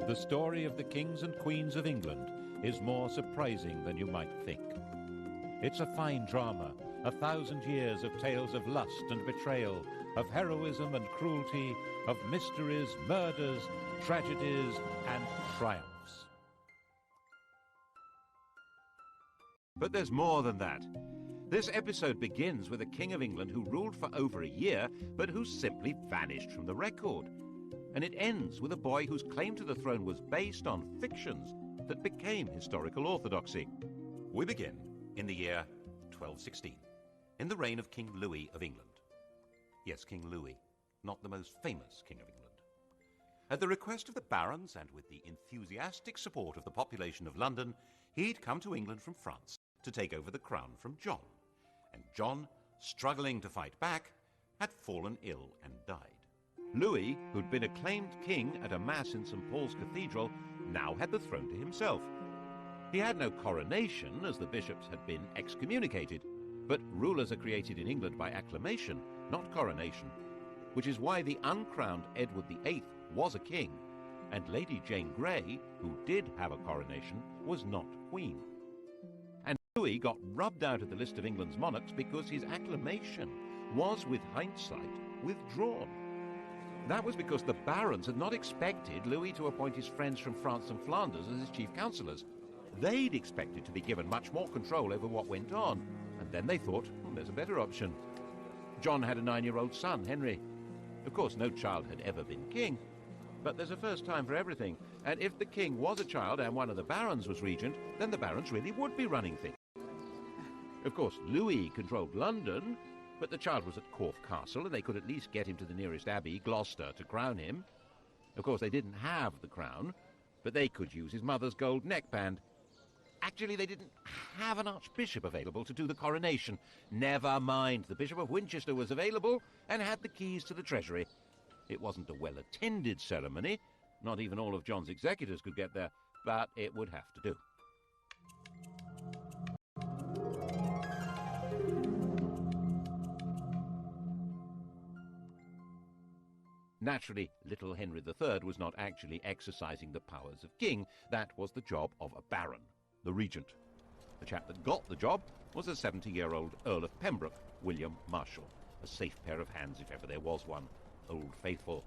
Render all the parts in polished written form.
The story of the kings and queens of England is more surprising than you might think. It's a fine drama, 1,000 years of tales of lust and betrayal, of heroism and cruelty, of mysteries, murders, tragedies, and triumphs. But there's more than that. This episode begins with a king of England who ruled for over a year, but who simply vanished from the record. And it ends with a boy whose claim to the throne was based on fictions that became historical orthodoxy. We begin in the year 1216, in the reign of King Louis of England. Yes, King Louis, not the most famous king of England. At the request of the barons and with the enthusiastic support of the population of London, he'd come to England from France to take over the crown from John. And John, struggling to fight back, had fallen ill and died. Louis, who'd been acclaimed king at a mass in St. Paul's Cathedral, now had the throne to himself. He had no coronation, as the bishops had been excommunicated, but rulers are created in England by acclamation, not coronation, which is why the uncrowned Edward VIII was a king, and Lady Jane Grey, who did have a coronation, was not queen. And Louis got rubbed out of the list of England's monarchs because his acclamation was, with hindsight, withdrawn. That was because the barons had not expected Louis to appoint his friends from France and Flanders as his chief councillors. They'd expected to be given much more control over what went on, and then they thought, there's a better option. John had a 9-year-old son, Henry. Of course, no child had ever been king, but there's a first time for everything, and if the king was a child and one of the barons was regent, then the barons really would be running things. Of course, Louis controlled London, but the child was at Corfe Castle, and they could at least get him to the nearest abbey, Gloucester, to crown him. Of course, they didn't have the crown, but they could use his mother's gold neckband. Actually, they didn't have an archbishop available to do the coronation. Never mind, the Bishop of Winchester was available and had the keys to the treasury. It wasn't a well-attended ceremony. Not even all of John's executors could get there, but it would have to do. Naturally, little Henry III was not actually exercising the powers of king. That was the job of a baron, the regent. The chap that got the job was a 70-year-old Earl of Pembroke, William Marshal, a safe pair of hands if ever there was one, Old Faithful.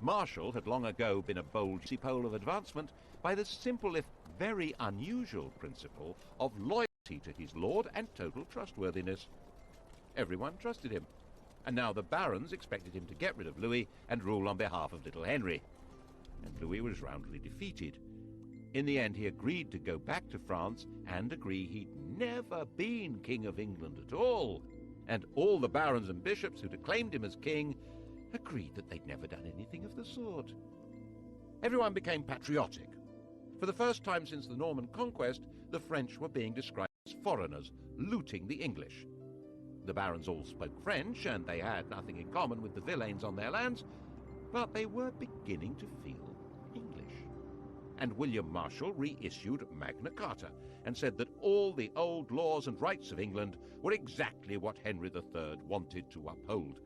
Marshal had long ago been a bold pole of advancement by the simple if very unusual principle of loyalty to his lord and total trustworthiness. Everyone trusted him. And now the barons expected him to get rid of Louis and rule on behalf of little Henry. And Louis was roundly defeated. In the end, he agreed to go back to France and agree he'd never been King of England at all. And all the barons and bishops who'd acclaimed him as king agreed that they'd never done anything of the sort. Everyone became patriotic. For the first time since the Norman conquest, the French were being described as foreigners, looting the English. The barons all spoke French, and they had nothing in common with the villeins on their lands, but they were beginning to feel English. And William Marshal reissued Magna Carta and said that all the old laws and rights of England were exactly what Henry III wanted to uphold.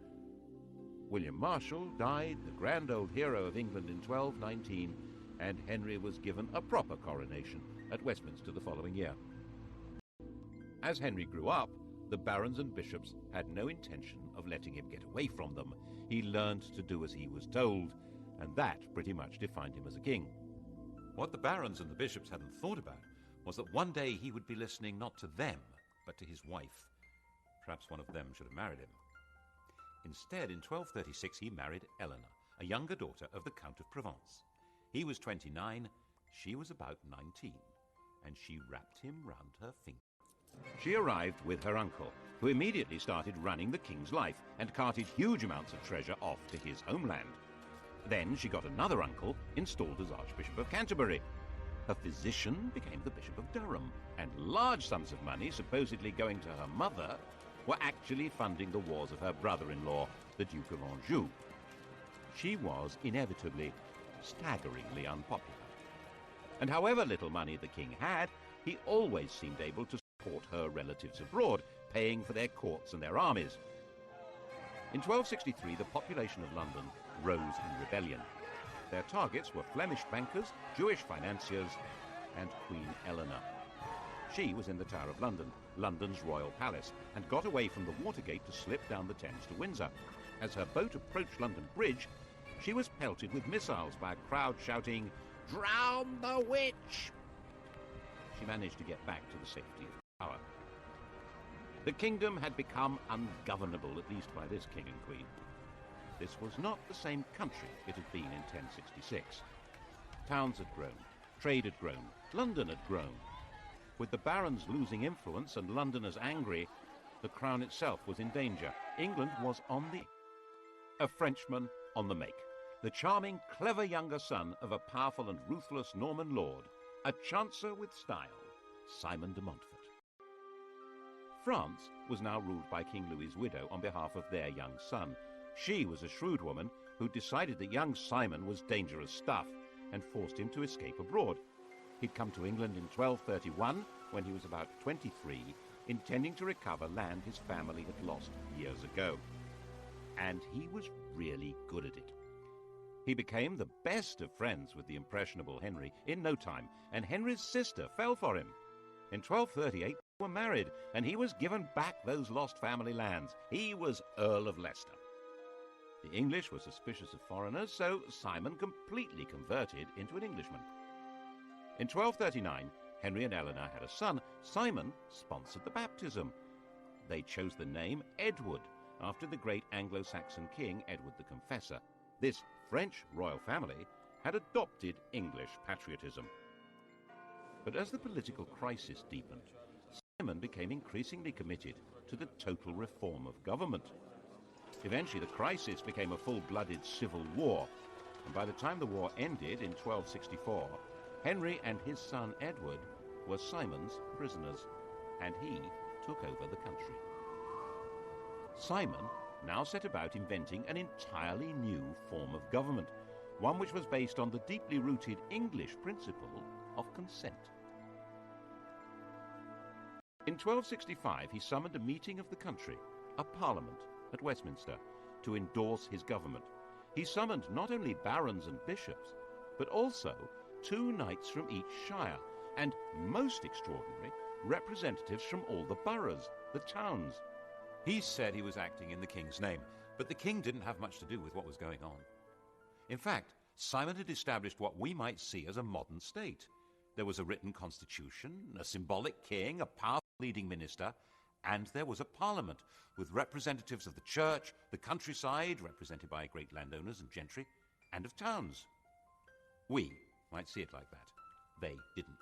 William Marshal died, the grand old hero of England, in 1219, and Henry was given a proper coronation at Westminster the following year. As Henry grew up, the barons and bishops had no intention of letting him get away from them. He learned to do as he was told, and that pretty much defined him as a king. What the barons and the bishops hadn't thought about was that one day he would be listening not to them, but to his wife. Perhaps one of them should have married him. Instead, in 1236, he married Eleanor, a younger daughter of the Count of Provence. He was 29, she was about 19, and she wrapped him round her finger. She arrived with her uncle, who immediately started running the king's life and carted huge amounts of treasure off to his homeland. Then she got another uncle installed as Archbishop of Canterbury. Her physician became the Bishop of Durham, and large sums of money supposedly going to her mother were actually funding the wars of her brother-in-law, the Duke of Anjou. She was inevitably staggeringly unpopular. And however little money the king had, he always seemed able to support her relatives abroad, paying for their courts and their armies. In 1263, the population of London rose in rebellion. Their targets were Flemish bankers, Jewish financiers, and Queen Eleanor. She was in the Tower of London, London's royal palace, and got away from the Watergate to slip down the Thames to Windsor. As her boat approached London Bridge, she was pelted with missiles by a crowd shouting, "Drown the witch!" She managed to get back to the safety of the Tower. The kingdom had become ungovernable, at least by this king and queen. This was not the same country it had been in 1066. Towns had grown, trade had grown, London had grown. With the barons losing influence and Londoners angry, the crown itself was in danger. England was on the... A Frenchman on the make. The charming, clever younger son of a powerful and ruthless Norman lord, a chancer with style, Simon de Montfort. France was now ruled by King Louis's widow on behalf of their young son. She was a shrewd woman who decided that young Simon was dangerous stuff and forced him to escape abroad. He'd come to England in 1231, when he was about 23, intending to recover land his family had lost years ago. And he was really good at it. He became the best of friends with the impressionable Henry in no time, and Henry's sister fell for him. In 1238, they were married, and he was given back those lost family lands. He was Earl of Leicester. The English were suspicious of foreigners, so Simon completely converted into an Englishman. In 1239, Henry and Eleanor had a son. Simon sponsored the baptism. They chose the name Edward, after the great Anglo-Saxon king Edward the Confessor. This French royal family had adopted English patriotism. But as the political crisis deepened, Simon became increasingly committed to the total reform of government. Eventually, the crisis became a full-blooded civil war, and by the time the war ended in 1264, Henry and his son Edward were Simon's prisoners, and he took over the country. Simon now set about inventing an entirely new form of government, one which was based on the deeply rooted English principle of consent. In 1265, he summoned a meeting of the country, a parliament, at Westminster, to endorse his government. He summoned not only barons and bishops, but also 2 knights from each shire, and, most extraordinary, representatives from all the boroughs, the towns. He said he was acting in the king's name, but the king didn't have much to do with what was going on. In fact, Simon had established what we might see as a modern state. There was a written constitution, a symbolic king, a powerful leading minister, and there was a parliament with representatives of the church, the countryside, represented by great landowners and gentry, and of towns. We might see it like that. They didn't.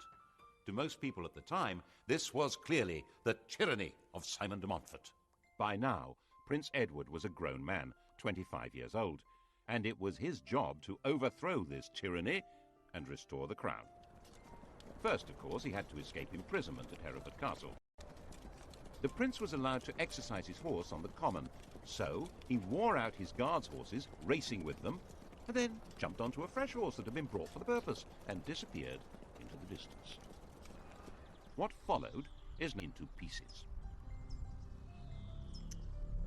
To most people at the time, this was clearly the tyranny of Simon de Montfort. By now, Prince Edward was a grown man, 25 years old, and it was his job to overthrow this tyranny and restore the crown. First, of course, he had to escape imprisonment at Hereford Castle. The prince was allowed to exercise his horse on the common, so he wore out his guards' horses, racing with them, and then jumped onto a fresh horse that had been brought for the purpose and disappeared into the distance. What followed is into pieces.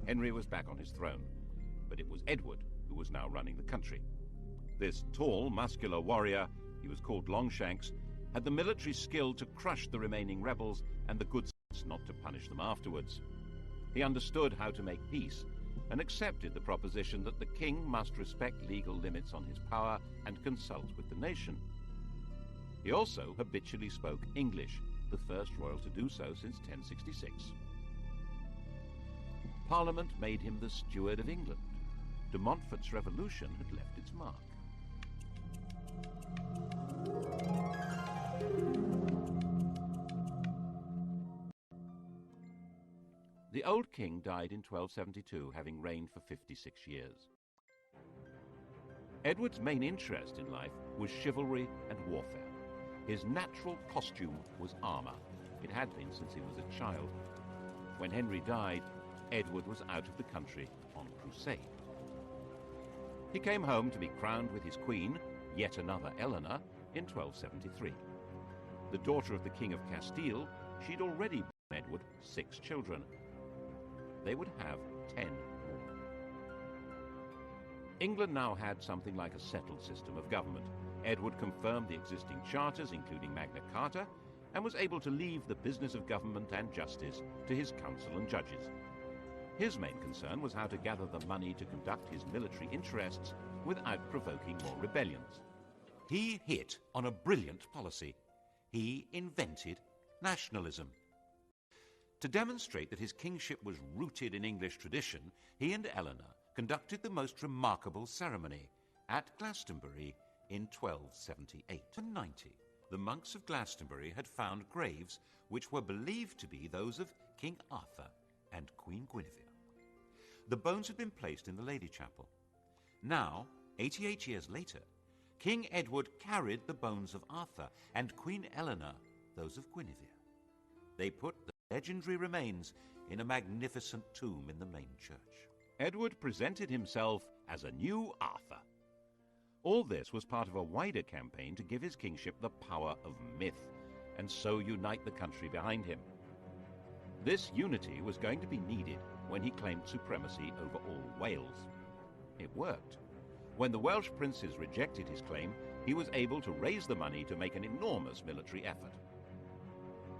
Henry was back on his throne, but it was Edward who was now running the country. This tall, muscular warrior, he was called Longshanks, had the military skill to crush the remaining rebels and the good sense not to punish them afterwards. He understood how to make peace and accepted the proposition that the king must respect legal limits on his power and consult with the nation. He also habitually spoke English, the first royal to do so since 1066. Parliament made him the steward of England. De Montfort's revolution had left its mark. The old king died in 1272, having reigned for 56 years. Edward's main interest in life was chivalry and warfare. His natural costume was armor. It had been since he was a child. When Henry died, Edward was out of the country on crusade. He came home to be crowned with his queen, yet another Eleanor, in 1273. The daughter of the King of Castile, she'd already borne Edward 6 children. They would have 10 more. England now had something like a settled system of government. Edward confirmed the existing charters, including Magna Carta, and was able to leave the business of government and justice to his council and judges. His main concern was how to gather the money to conduct his military interests without provoking more rebellions. He hit on a brilliant policy. He invented nationalism. To demonstrate that his kingship was rooted in English tradition, he and Eleanor conducted the most remarkable ceremony at Glastonbury in 1278. In 90, the monks of Glastonbury had found graves which were believed to be those of King Arthur and Queen Guinevere. The bones had been placed in the Lady Chapel. Now, 88 years later, King Edward carried the bones of Arthur and Queen Eleanor those of Guinevere. They put the legendary remains in a magnificent tomb in the main church. Edward presented himself as a new Arthur. All this was part of a wider campaign to give his kingship the power of myth, and so unite the country behind him. This unity was going to be needed when he claimed supremacy over all Wales. It worked. When the Welsh princes rejected his claim, he was able to raise the money to make an enormous military effort.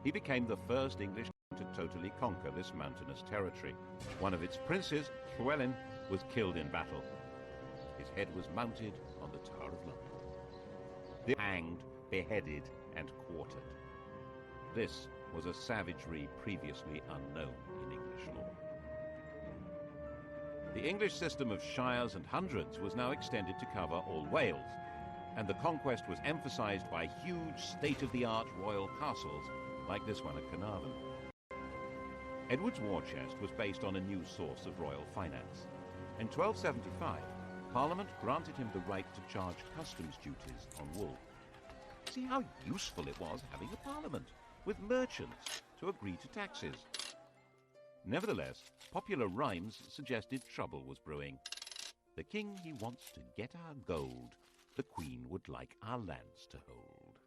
He became the first English king to totally conquer this mountainous territory. One of its princes, Llewellyn, was killed in battle. His head was mounted on the Tower of London. They were hanged, beheaded, and quartered. This was a savagery previously unknown in English law. The English system of shires and hundreds was now extended to cover all Wales, and the conquest was emphasized by huge state-of-the-art royal castles like this one at Carnarvon. Edward's war chest was based on a new source of royal finance. In 1275, Parliament granted him the right to charge customs duties on wool. See how useful it was having a parliament, with merchants to agree to taxes. Nevertheless, popular rhymes suggested trouble was brewing. The king he wants to get our gold, the queen would like our lands to hold.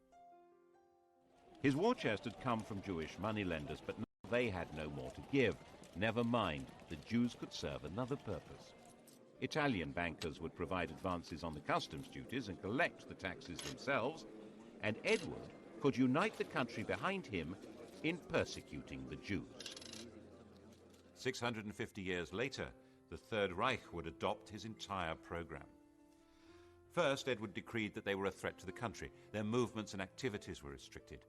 His war chest had come from Jewish moneylenders, but now they had no more to give. Never mind, the Jews could serve another purpose. Italian bankers would provide advances on the customs duties and collect the taxes themselves, and Edward could unite the country behind him in persecuting the Jews. 650 years later, the Third Reich would adopt his entire program. First, Edward decreed that they were a threat to the country. Their movements and activities were restricted.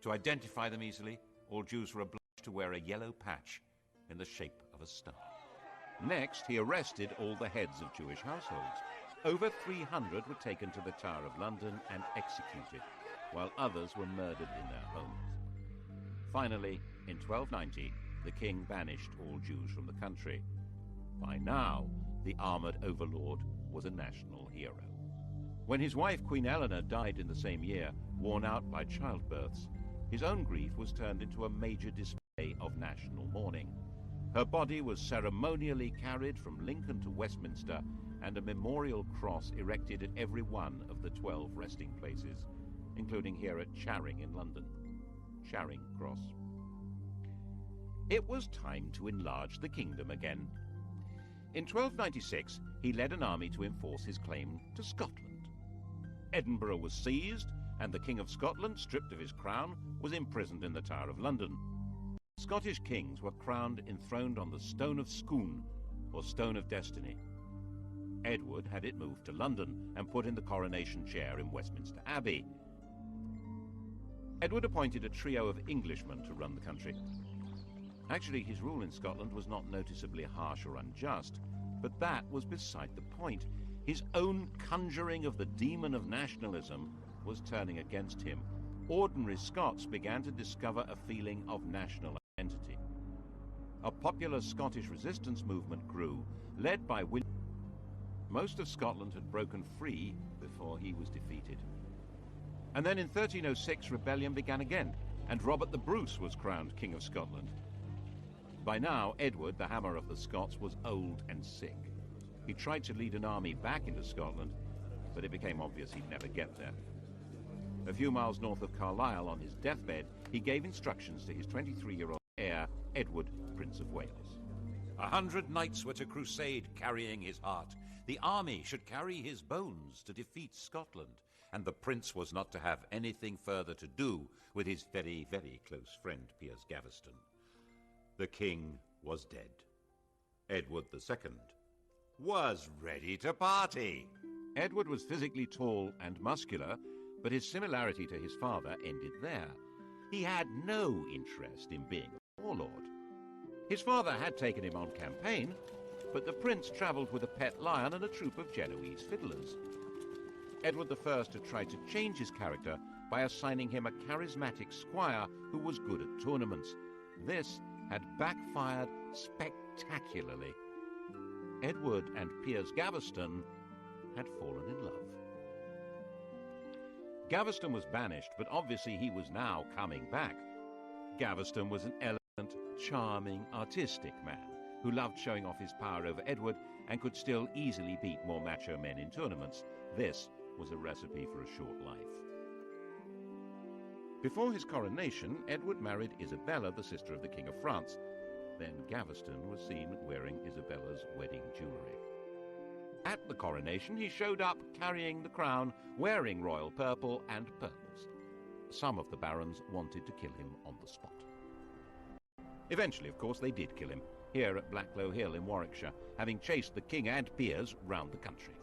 To identify them easily, all Jews were obliged to wear a yellow patch in the shape of a star. Next, he arrested all the heads of Jewish households. Over 300 were taken to the Tower of London and executed, while others were murdered in their homes. Finally, in 1290, the king banished all Jews from the country. By now, the armored overlord was a national hero. When his wife, Queen Eleanor, died in the same year, worn out by childbirths, his own grief was turned into a major display of national mourning. Her body was ceremonially carried from Lincoln to Westminster, and a memorial cross erected at every one of the 12 resting places, including here at Charing in London. Charing Cross. It was time to enlarge the kingdom again. In 1296, he led an army to enforce his claim to Scotland. Edinburgh was seized, and the King of Scotland, stripped of his crown, was imprisoned in the Tower of London. Scottish kings were crowned enthroned on the Stone of Scone, or Stone of Destiny. Edward had it moved to London and put in the coronation chair in Westminster Abbey. Edward appointed a trio of Englishmen to run the country. Actually, his rule in Scotland was not noticeably harsh or unjust, but that was beside the point. His own conjuring of the demon of nationalism was turning against him. Ordinary Scots began to discover a feeling of national identity. A popular Scottish resistance movement grew, led by William. Most of Scotland had broken free before he was defeated. And then in 1306, rebellion began again, and Robert the Bruce was crowned King of Scotland. By now, Edward, the Hammer of the Scots, was old and sick. He tried to lead an army back into Scotland, but it became obvious he'd never get there. A few miles north of Carlisle, on his deathbed, he gave instructions to his 23-year-old heir, Edward, Prince of Wales. 100 knights were to crusade carrying his heart. The army should carry his bones to defeat Scotland, and the prince was not to have anything further to do with his very, very close friend Piers Gaveston. The king was dead. Edward II was ready to party. Edward was physically tall and muscular, but his similarity to his father ended there. He had no interest in being a warlord. His father had taken him on campaign, but the prince travelled with a pet lion and a troupe of Genoese fiddlers. Edward I had tried to change his character by assigning him a charismatic squire who was good at tournaments. This had backfired spectacularly. Edward and Piers Gaveston had fallen in love. Gaveston was banished, but obviously he was now coming back. Gaveston was an elegant, charming, artistic man who loved showing off his power over Edward and could still easily beat more macho men in tournaments. This was a recipe for a short life. Before his coronation, Edward married Isabella, the sister of the King of France. Then Gaveston was seen wearing Isabella's wedding jewellery. At the coronation, he showed up carrying the crown, wearing royal purple and pearls. Some of the barons wanted to kill him on the spot. Eventually, of course, they did kill him, here at Blacklow Hill in Warwickshire, having chased the king and Piers round the country.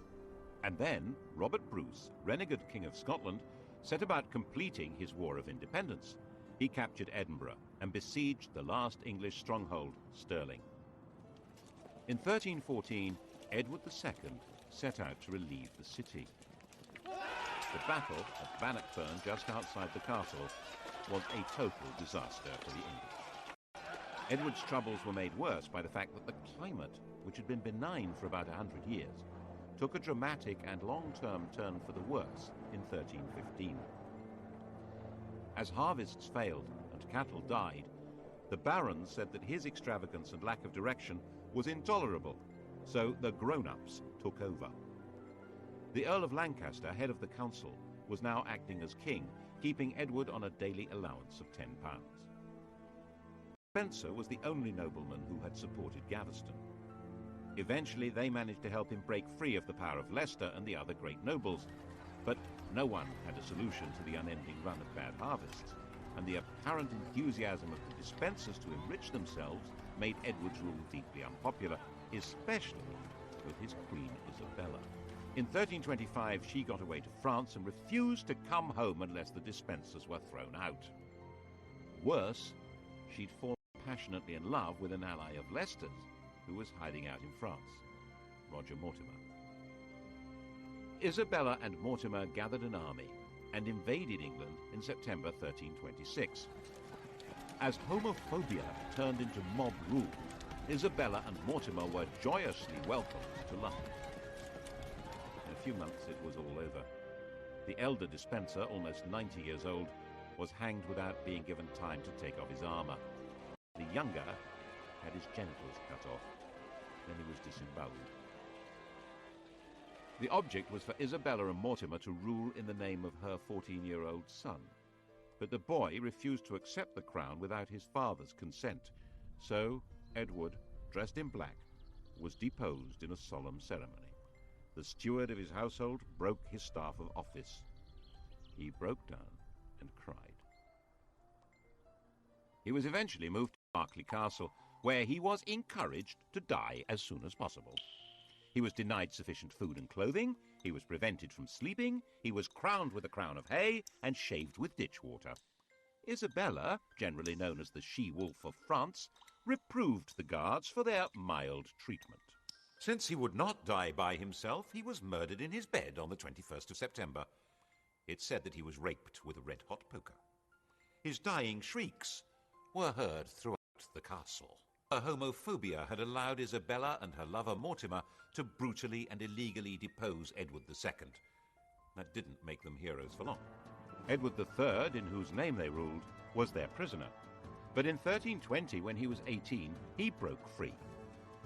And then Robert Bruce, renegade King of Scotland, set about completing his War of Independence. He captured Edinburgh and besieged the last English stronghold, Stirling. In 1314, Edward II set out to relieve the city. The battle at Bannockburn, just outside the castle, was a total disaster for the English. Edward's troubles were made worse by the fact that the climate, which had been benign for about 100 years, took a dramatic and long-term turn for the worse in 1315. As harvests failed and cattle died, the barons said that his extravagance and lack of direction was intolerable, so the grown-ups took over. The Earl of Lancaster, head of the council, was now acting as king, keeping Edward on a daily allowance of £10. Spencer was the only nobleman who had supported Gaveston. Eventually, they managed to help him break free of the power of Leicester and the other great nobles, but no one had a solution to the unending run of bad harvests, and the apparent enthusiasm of the Despensers to enrich themselves made Edward's rule deeply unpopular, especially with his Queen Isabella. In 1325, she got away to France and refused to come home unless the Despensers were thrown out. Worse, she'd fallen passionately in love with an ally of Leicester's, who was hiding out in France, Roger Mortimer. Isabella and Mortimer gathered an army and invaded England in September 1326. As homophobia turned into mob rule, Isabella and Mortimer were joyously welcomed to London. In a few months it was all over. The elder Despenser, almost 90 years old, was hanged without being given time to take off his armour. The younger had his genitals cut off. Then he was disemboweled. The object was for Isabella and Mortimer to rule in the name of her 14-year-old son. But the boy refused to accept the crown without his father's consent. So Edward, dressed in black, was deposed in a solemn ceremony. The steward of his household broke his staff of office. He broke down and cried. He was eventually moved to Berkeley Castle, where he was encouraged to die as soon as possible. He was denied sufficient food and clothing, he was prevented from sleeping, he was crowned with a crown of hay and shaved with ditch water. Isabella, generally known as the she-wolf of France, reproved the guards for their mild treatment. Since he would not die by himself, he was murdered in his bed on the 21st of September. It's said that he was raped with a red-hot poker. His dying shrieks were heard throughout the castle. Her homophobia had allowed Isabella and her lover Mortimer to brutally and illegally depose Edward II. That didn't make them heroes for long. Edward III, in whose name they ruled, was their prisoner. But in 1320, when he was 18, he broke free.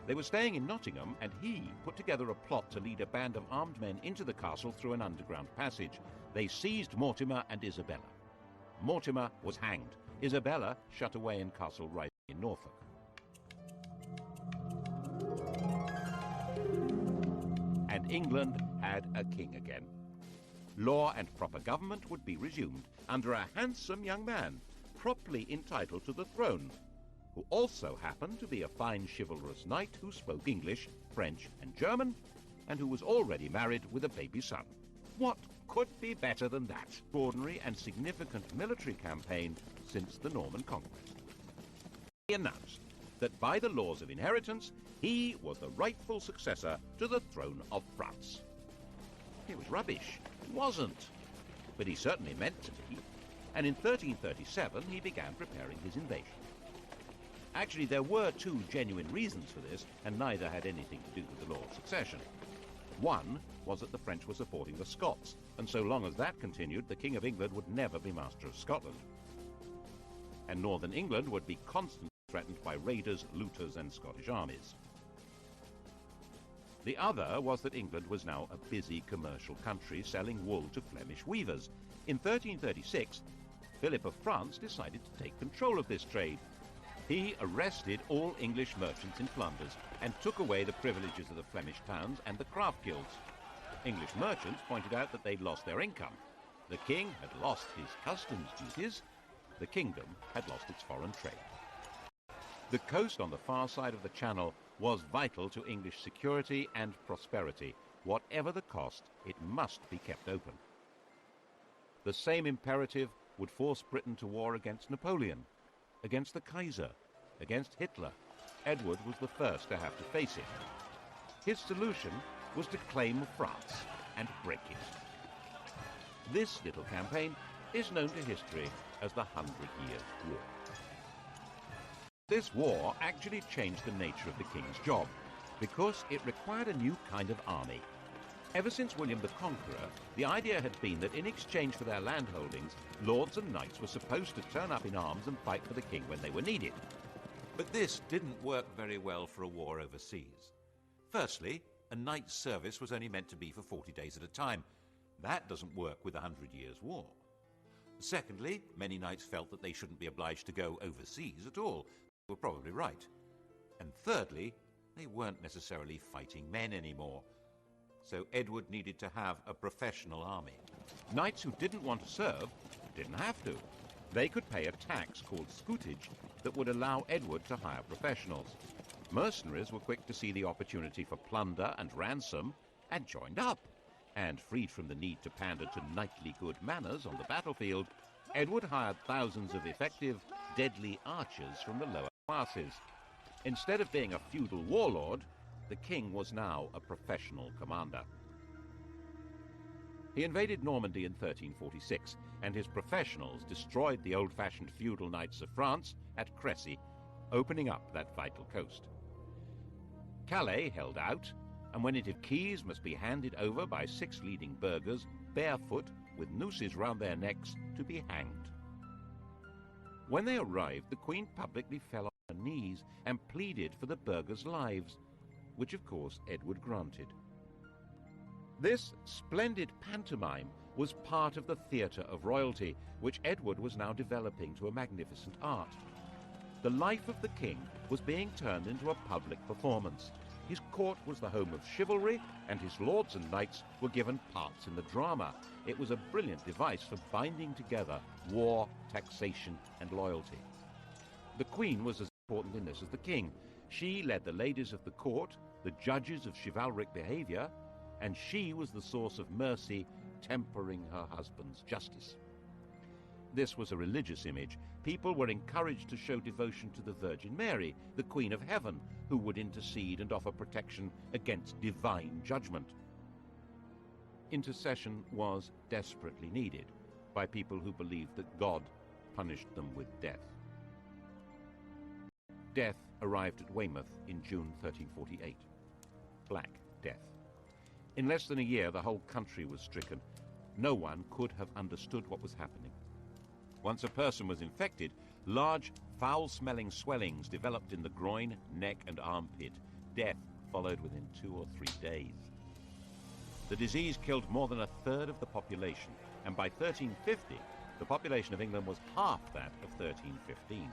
They were staying in Nottingham, and he put together a plot to lead a band of armed men into the castle through an underground passage. They seized Mortimer and Isabella. Mortimer was hanged. Isabella shut away in Castle Rising in Norfolk. and England had a king again. Law and proper government would be resumed under a handsome young man, properly entitled to the throne, who also happened to be a fine chivalrous knight who spoke English, French and German, and who was already married with a baby son. What could be better than that? Extraordinary and significant military campaign since the Norman conquest. He announced that by the laws of inheritance, he was the rightful successor to the throne of France. It was rubbish. It wasn't. But he certainly meant to be. And in 1337, he began preparing his invasion. Actually, there were two genuine reasons for this, and neither had anything to do with the law of succession. One was that the French were supporting the Scots, and so long as that continued, the King of England would never be master of Scotland. And northern England would be constantly threatened by raiders, looters, and Scottish armies. The other was that England was now a busy commercial country selling wool to Flemish weavers. In 1336, Philip of France decided to take control of this trade. He arrested all English merchants in Flanders and took away the privileges of the Flemish towns and the craft guilds. English merchants pointed out that they'd lost their income. The king had lost his customs duties. The kingdom had lost its foreign trade. The coast on the far side of the Channel was vital to English security and prosperity. Whatever the cost, it must be kept open. The same imperative would force Britain to war against Napoleon, against the Kaiser, against Hitler. Edward was the first to have to face it. His solution was to claim France and break it. This little campaign is known to history as the 100-Year War. This war actually changed the nature of the king's job, because it required a new kind of army. Ever since William the Conqueror, the idea had been that in exchange for their landholdings, lords and knights were supposed to turn up in arms and fight for the king when they were needed. But this didn't work very well for a war overseas. Firstly, a knight's service was only meant to be for 40 days at a time. That doesn't work with a 100 Years' War. Secondly, many knights felt that they shouldn't be obliged to go overseas at all. They were probably right. And thirdly, they weren't necessarily fighting men anymore. So Edward needed to have a professional army. Knights who didn't want to serve didn't have to. They could pay a tax called scutage that would allow Edward to hire professionals. Mercenaries were quick to see the opportunity for plunder and ransom and joined up. And freed from the need to pander to knightly good manners on the battlefield, Edward hired thousands of effective, deadly archers from the lower classes. Instead of being a feudal warlord, the king was now a professional commander. He invaded Normandy in 1346, and his professionals destroyed the old-fashioned feudal knights of France at Crécy, opening up that vital coast. Calais held out, and when native keys must be handed over by 6 leading burghers, barefoot, with nooses round their necks, to be hanged. When they arrived, the Queen publicly fell on her knees and pleaded for the burghers' lives, which of course Edward granted. This splendid pantomime was part of the theatre of royalty, which Edward was now developing to a magnificent art. The life of the king was being turned into a public performance. His court was the home of chivalry, and his lords and knights were given parts in the drama. It was a brilliant device for binding together war, taxation, and loyalty. The Queen was as important in this as the king. She led the ladies of the court, the judges of chivalric behavior, and she was the source of mercy, tempering her husband's justice. This was a religious image. People were encouraged to show devotion to the Virgin Mary, the Queen of Heaven, who would intercede and offer protection against divine judgment. Intercession was desperately needed by people who believed that God punished them with death. Death arrived at Weymouth in June 1348. Black Death. In less than a year, the whole country was stricken. No one could have understood what was happening. Once a person was infected, large, foul-smelling swellings developed in the groin, neck, and armpit. Death followed within 2 or 3 days. The disease killed more than a third of the population, and by 1350, the population of England was half that of 1315.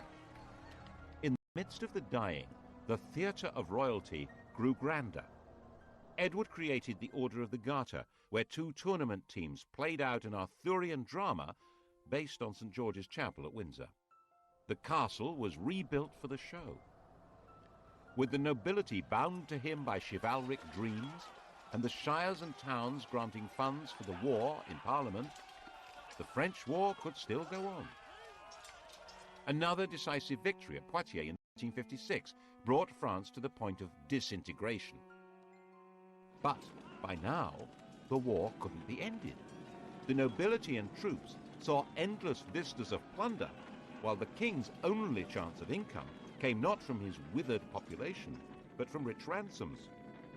In the midst of the dying, the theatre of royalty grew grander. Edward created the Order of the Garter, where two tournament teams played out an Arthurian drama based on St. George's Chapel at Windsor. The castle was rebuilt for the show. With the nobility bound to him by chivalric dreams, and the shires and towns granting funds for the war in Parliament, the French war could still go on. Another decisive victory at Poitiers in 1856 brought France to the point of disintegration. But by now, the war couldn't be ended. The nobility and troops saw endless vistas of plunder, while the king's only chance of income came not from his withered population, but from rich ransoms.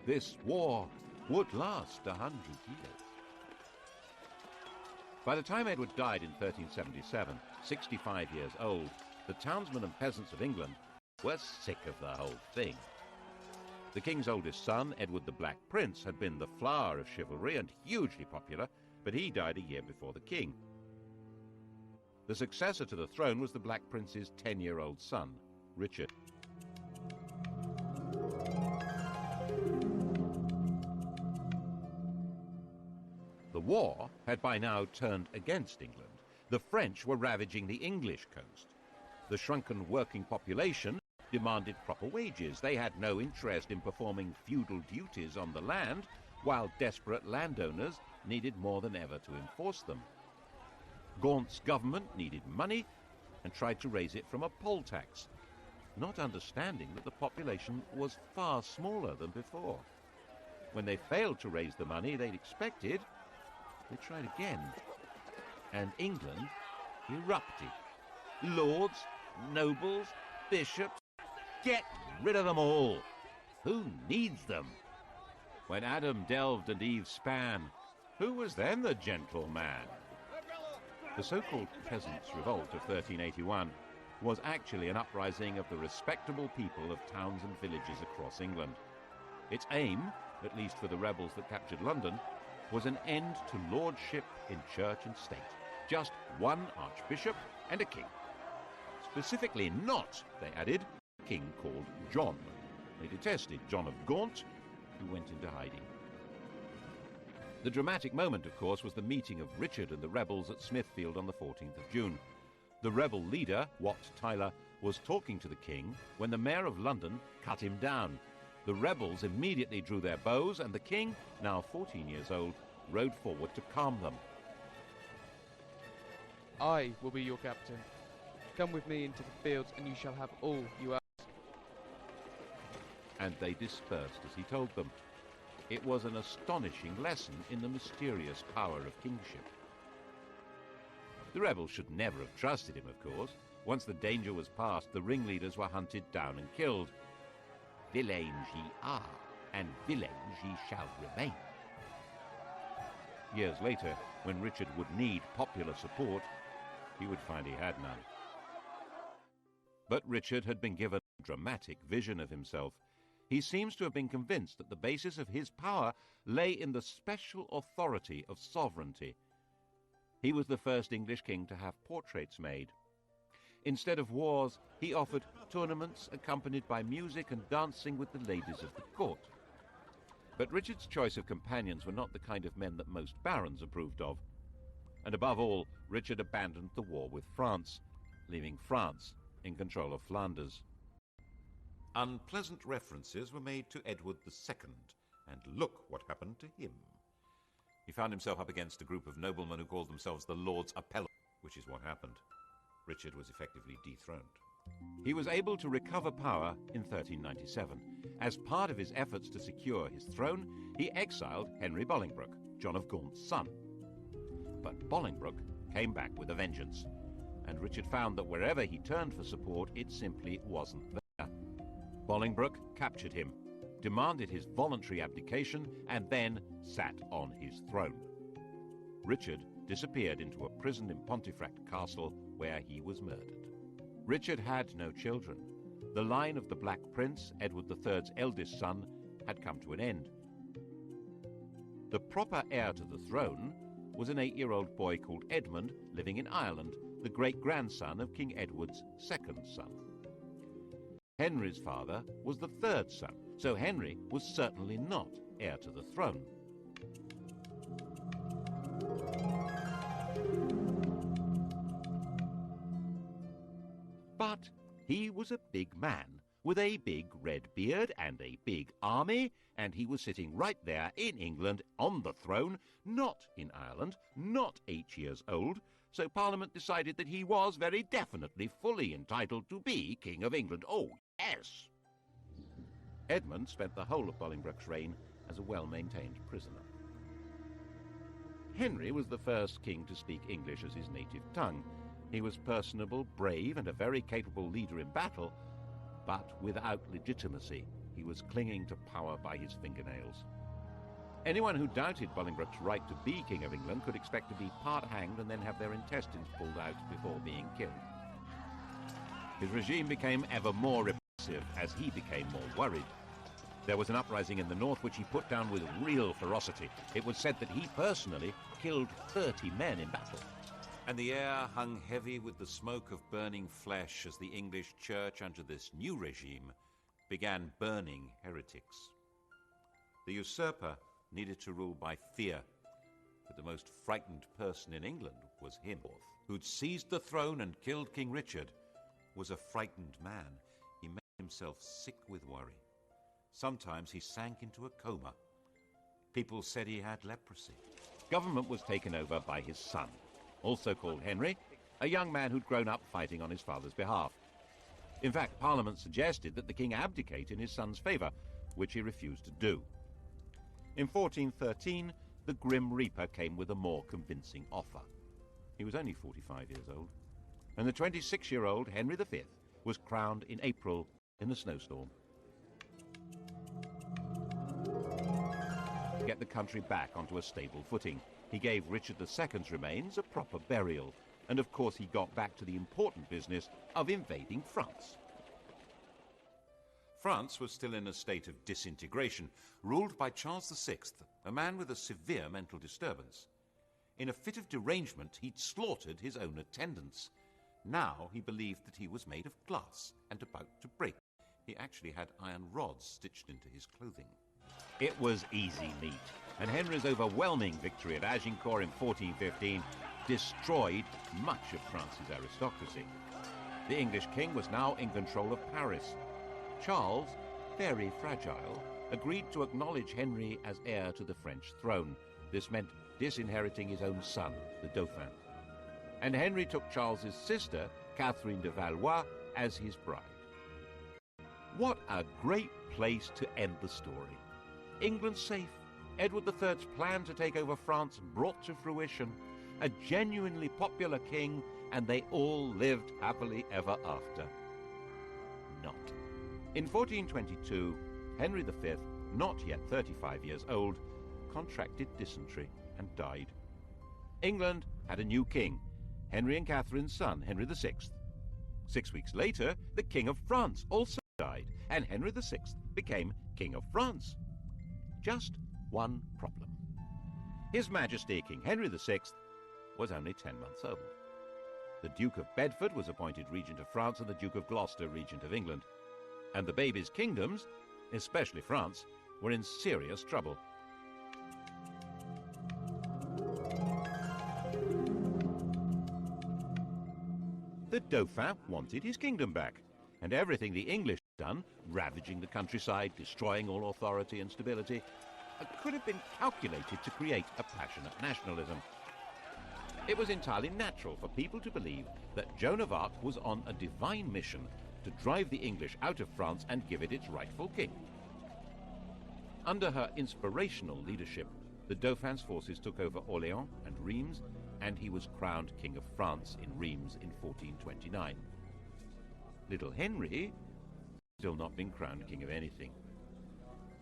This war would last 100 years. By the time Edward died in 1377, 65 years old, the townsmen and peasants of England were sick of the whole thing. The king's oldest son, Edward the Black Prince, had been the flower of chivalry and hugely popular, but he died a year before the king. The successor to the throne was the Black Prince's 10-year-old son, Richard. The war had by now turned against England. The French were ravaging the English coast. The shrunken working population demanded proper wages. They had no interest in performing feudal duties on the land, while desperate landowners needed more than ever to enforce them. Gaunt's government needed money and tried to raise it from a poll tax, not understanding that the population was far smaller than before. When they failed to raise the money they'd expected, they tried again, and England erupted. Lords, nobles, bishops, get rid of them all. Who needs them? When Adam delved and Eve span, who was then the gentleman? The so-called Peasants' Revolt of 1381 was actually an uprising of the respectable people of towns and villages across England. Its aim, at least for the rebels that captured London, was an end to lordship in church and state. Just one archbishop and a king. Specifically not, they added, a king called John. They detested John of Gaunt, who went into hiding. The dramatic moment, of course, was the meeting of Richard and the rebels at Smithfield on the 14th of June. The rebel leader, Wat Tyler, was talking to the king when the mayor of London cut him down. The rebels immediately drew their bows, and the king, now 14 years old, rode forward to calm them. I will be your captain. Come with me into the fields, and you shall have all you ask. And they dispersed as he told them. It was an astonishing lesson in the mysterious power of kingship. The rebels should never have trusted him, of course. Once the danger was past, the ringleaders were hunted down and killed. Villains ye are, and villains ye shall remain. Years later, when Richard would need popular support, he would find he had none. But Richard had been given a dramatic vision of himself. He seems to have been convinced that the basis of his power lay in the special authority of sovereignty. He was the first English king to have portraits made. Instead of wars, he offered tournaments accompanied by music and dancing with the ladies of the court. But Richard's choice of companions were not the kind of men that most barons approved of. And above all, Richard abandoned the war with France, leaving France in control of Flanders. Unpleasant references were made to Edward II, and look what happened to him. He found himself up against a group of noblemen who called themselves the Lords Appellants, which is what happened. Richard was effectively dethroned. He was able to recover power in 1397. As part of his efforts to secure his throne, he exiled Henry Bolingbroke, John of Gaunt's son. But Bolingbroke came back with a vengeance, and Richard found that wherever he turned for support, it simply wasn't there. Bolingbroke captured him, demanded his voluntary abdication, and then sat on his throne. Richard disappeared into a prison in Pontefract Castle, where he was murdered. Richard had no children. The line of the Black Prince, Edward III's eldest son, had come to an end. The proper heir to the throne was an 8-year-old boy called Edmund, living in Ireland, the great-grandson of King Edward's second son. Henry's father was the third son, so Henry was certainly not heir to the throne. But he was a big man with a big red beard and a big army, and he was sitting right there in England on the throne, not in Ireland, not 8 years old, so Parliament decided that he was very definitely fully entitled to be King of England. Oh, yes! Edmund spent the whole of Bolingbroke's reign as a well-maintained prisoner. Henry was the first king to speak English as his native tongue. He was personable, brave, and a very capable leader in battle, but without legitimacy. He was clinging to power by his fingernails. Anyone who doubted Bolingbroke's right to be King of England could expect to be part hanged and then have their intestines pulled out before being killed. His regime became ever more repressive as he became more worried. There was an uprising in the north which he put down with real ferocity. It was said that he personally killed 30 men in battle. And the air hung heavy with the smoke of burning flesh as the English church under this new regime began burning heretics. The usurper needed to rule by fear, but the most frightened person in England was him, who'd seized the throne and killed King Richard, was a frightened man. He made himself sick with worry. Sometimes he sank into a coma. People said he had leprosy. Government was taken over by his son, also called Henry, a young man who'd grown up fighting on his father's behalf. In fact, Parliament suggested that the king abdicate in his son's favour, which he refused to do. In 1413, the Grim Reaper came with a more convincing offer. He was only 45 years old, and the 26-year-old Henry V was crowned in April in the snowstorm. To get the country back onto a stable footing, he gave Richard II's remains a proper burial, and of course he got back to the important business of invading France. France was still in a state of disintegration, ruled by Charles VI, a man with a severe mental disturbance. In a fit of derangement, he'd slaughtered his own attendants. Now he believed that he was made of glass and about to break. He actually had iron rods stitched into his clothing. It was easy meat, and Henry's overwhelming victory at Agincourt in 1415 destroyed much of France's aristocracy. The English king was now in control of Paris. Charles, very fragile, agreed to acknowledge Henry as heir to the French throne. This meant disinheriting his own son, the Dauphin. And Henry took Charles's sister, Catherine de Valois, as his bride. What a great place to end the story. England safe, Edward III's plan to take over France brought to fruition, a genuinely popular king, and they all lived happily ever after. Not. In 1422, Henry V, not yet 35 years old, contracted dysentery and died. England had a new king, Henry and Catherine's son, Henry VI. 6 weeks later, the King of France also died, and Henry VI became King of France. Just one problem. His Majesty King Henry VI was only 10 months old. The Duke of Bedford was appointed Regent of France and the Duke of Gloucester Regent of England. And the baby's kingdoms, especially France, were in serious trouble. The Dauphin wanted his kingdom back, and everything the English had done, ravaging the countryside, destroying all authority and stability, could have been calculated to create a passionate nationalism. It was entirely natural for people to believe that Joan of Arc was on a divine mission to drive the English out of France and give it its rightful king. Under her inspirational leadership, the Dauphin's forces took over Orléans and Reims, and he was crowned King of France in Reims in 1429. Little Henry still not been crowned king of anything.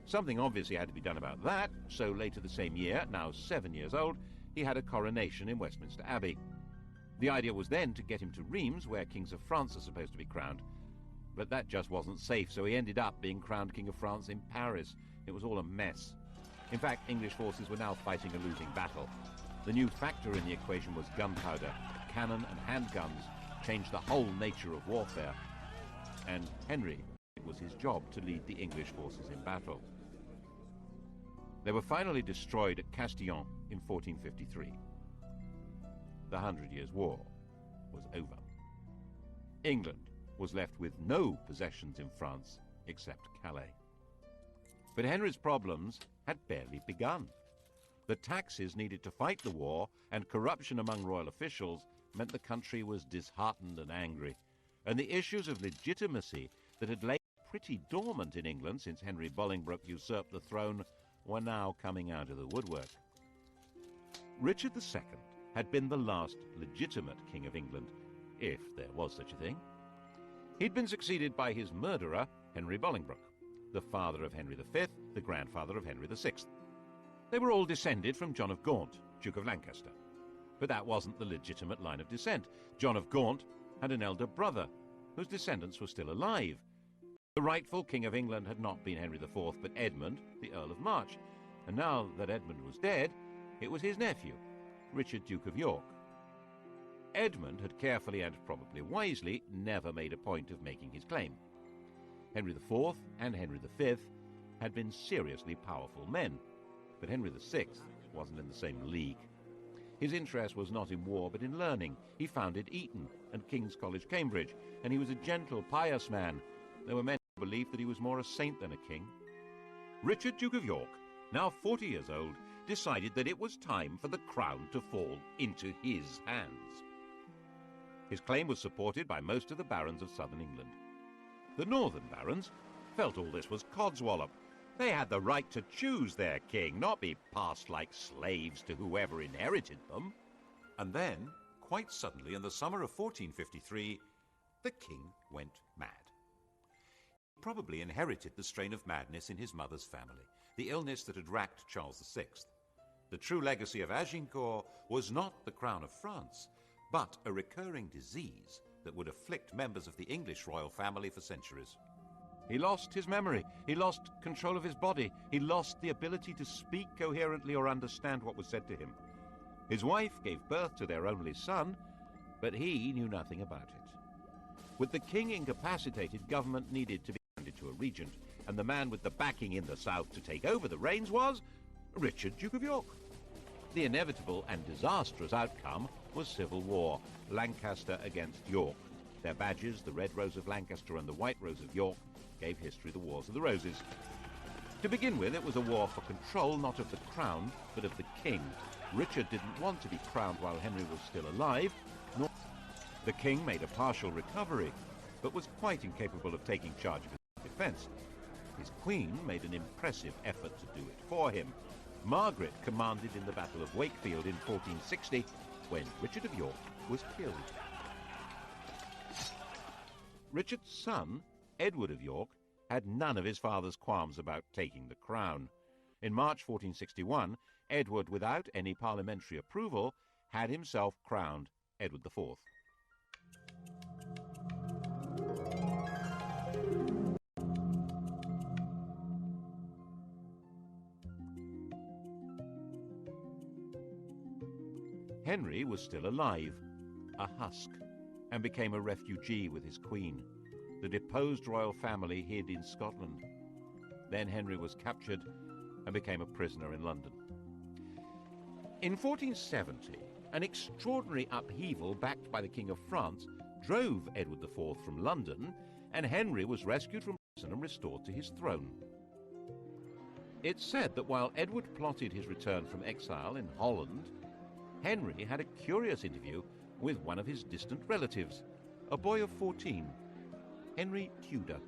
Something obviously had to be done about that, so later the same year, now 7 years old, he had a coronation in Westminster Abbey. The idea was then to get him to Reims, where kings of France are supposed to be crowned. But that just wasn't safe, so he ended up being crowned King of France in Paris. It was all a mess. In fact, English forces were now fighting a losing battle. The new factor in the equation was gunpowder. Cannon and handguns changed the whole nature of warfare. And Henry was was his job to lead the English forces in battle. They were finally destroyed at Castillon in 1453. The 100 Years' War was over. England was left with no possessions in France except Calais. But Henry's problems had barely begun. The taxes needed to fight the war and corruption among royal officials meant the country was disheartened and angry, and the issues of legitimacy that had lain pretty dormant in England since Henry Bolingbroke usurped the throne were now coming out of the woodwork. Richard II had been the last legitimate king of England, if there was such a thing. He'd been succeeded by his murderer, Henry Bolingbroke, the father of Henry V, the grandfather of Henry VI. They were all descended from John of Gaunt, Duke of Lancaster. But that wasn't the legitimate line of descent. John of Gaunt had an elder brother, whose descendants were still alive. The rightful king of England had not been Henry IV, but Edmund, the Earl of March. And now that Edmund was dead, it was his nephew, Richard, Duke of York. Edmund had carefully and probably wisely never made a point of making his claim. Henry IV and Henry V had been seriously powerful men, but Henry VI wasn't in the same league. His interest was not in war, but in learning. He founded Eton and King's College, Cambridge, and he was a gentle, pious man. There were men who believed that he was more a saint than a king. Richard, Duke of York, now 40 years old, decided that it was time for the crown to fall into his hands. His claim was supported by most of the barons of southern England. The northern barons felt all this was codswallop. They had the right to choose their king, not be passed like slaves to whoever inherited them. And then, quite suddenly, in the summer of 1453, the king went mad. He probably inherited the strain of madness in his mother's family, the illness that had racked Charles VI. The true legacy of Agincourt was not the crown of France, but a recurring disease that would afflict members of the English royal family for centuries. He lost his memory. He lost control of his body. He lost the ability to speak coherently or understand what was said to him. His wife gave birth to their only son, but he knew nothing about it. With the king incapacitated, government needed to be handed to a regent, and the man with the backing in the south to take over the reins was Richard, Duke of York. The inevitable and disastrous outcome was civil war, Lancaster against York. Their badges, the Red Rose of Lancaster and the White Rose of York, gave history the Wars of the Roses. To begin with, it was a war for control, not of the crown, but of the king. Richard didn't want to be crowned while Henry was still alive, nor the king made a partial recovery, but was quite incapable of taking charge of his defense. His queen made an impressive effort to do it for him. Margaret commanded in the Battle of Wakefield in 1460, when Richard of York was killed. Richard's son, Edward of York, had none of his father's qualms about taking the crown. In March 1461, Edward, without any parliamentary approval, had himself crowned Edward IV. Henry was still alive, a husk, and became a refugee with his queen. The deposed royal family hid in Scotland. Then Henry was captured and became a prisoner in London. In 1470, an extraordinary upheaval backed by the King of France drove Edward IV from London, and Henry was rescued from prison and restored to his throne. It's said that while Edward plotted his return from exile in Holland, Henry had a curious interview with one of his distant relatives, a boy of 14, Henry Tudor.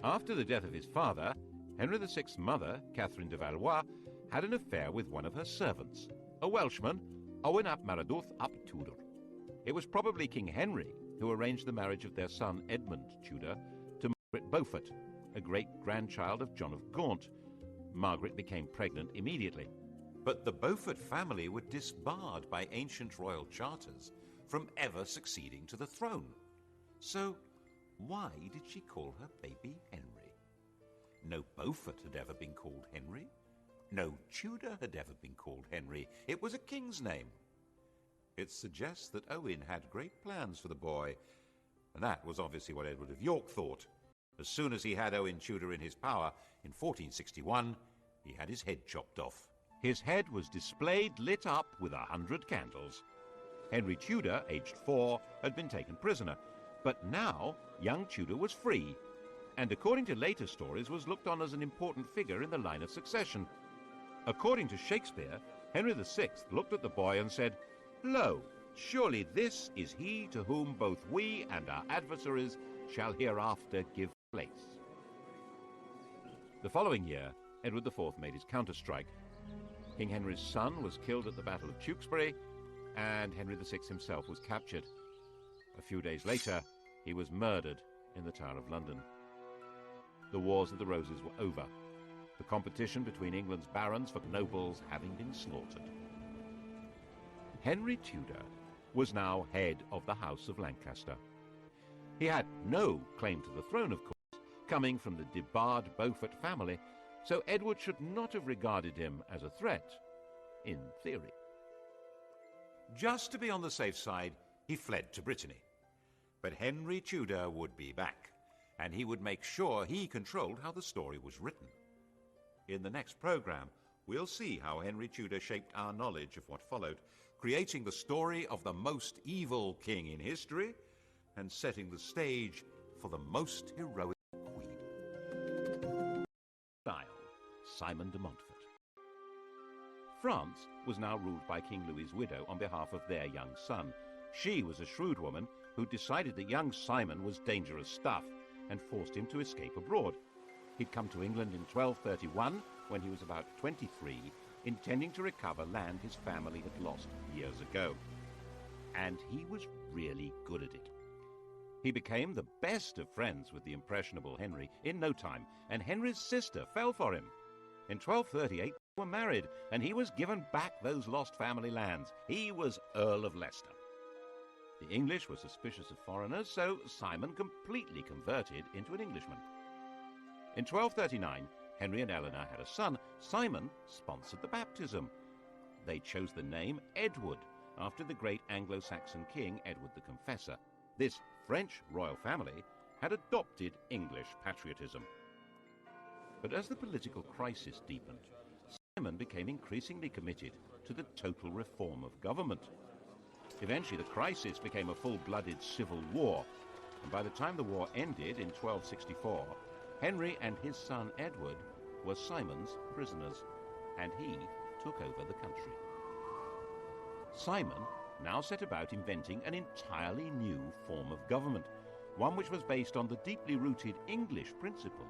After the death of his father, Henry VI's mother, Catherine de Valois, had an affair with one of her servants, a Welshman, Owen ap Maredudd ap Tudor. It was probably King Henry who arranged the marriage of their son Edmund Tudor to Margaret Beaufort, a great-grandchild of John of Gaunt. Margaret became pregnant immediately. But the Beaufort family were disbarred by ancient royal charters from ever succeeding to the throne. So why did she call her baby Henry? No Beaufort had ever been called Henry. No Tudor had ever been called Henry. It was a king's name. It suggests that Owen had great plans for the boy, and that was obviously what Edward of York thought. As soon as he had Owen Tudor in his power in 1461, he had his head chopped off. His head was displayed lit up with 100 candles. Henry Tudor, aged 4, had been taken prisoner, but now young Tudor was free, and according to later stories was looked on as an important figure in the line of succession. According to Shakespeare, Henry VI looked at the boy and said, "Lo, surely this is he to whom both we and our adversaries shall hereafter give place." The following year, Edward IV made his counterstrike. King Henry's son was killed at the Battle of Tewkesbury, and Henry VI himself was captured. A few days later, he was murdered in the Tower of London. The Wars of the Roses were over, the competition between England's barons for nobles having been slaughtered. Henry Tudor was now head of the House of Lancaster. He had no claim to the throne, of course, coming from the debarred Beaufort family, so Edward should not have regarded him as a threat, in theory. Just to be on the safe side, he fled to Brittany. But Henry Tudor would be back, and he would make sure he controlled how the story was written. In the next program, we'll see how Henry Tudor shaped our knowledge of what followed, creating the story of the most evil king in history and setting the stage for the most heroic queen. Simon de Montfort. France was now ruled by King Louis's widow on behalf of their young son. She was a shrewd woman who decided that young Simon was dangerous stuff and forced him to escape abroad. He'd come to England in 1231 when he was about 23, intending to recover land his family had lost years ago. And he was really good at it. He became the best of friends with the impressionable Henry in no time, and Henry's sister fell for him. In 1238, they were married, and he was given back those lost family lands. He was Earl of Leicester. The English were suspicious of foreigners, so Simon completely converted into an Englishman. In 1239, Henry and Eleanor had a son. Simon sponsored the baptism. They chose the name Edward, after the great Anglo-Saxon king Edward the Confessor. This French royal family had adopted English patriotism. But as the political crisis deepened, Simon became increasingly committed to the total reform of government. Eventually, the crisis became a full-blooded civil war, and by the time the war ended in 1264, Henry and his son Edward were Simon's prisoners, and he took over the country. Simon now set about inventing an entirely new form of government, one which was based on the deeply rooted English principle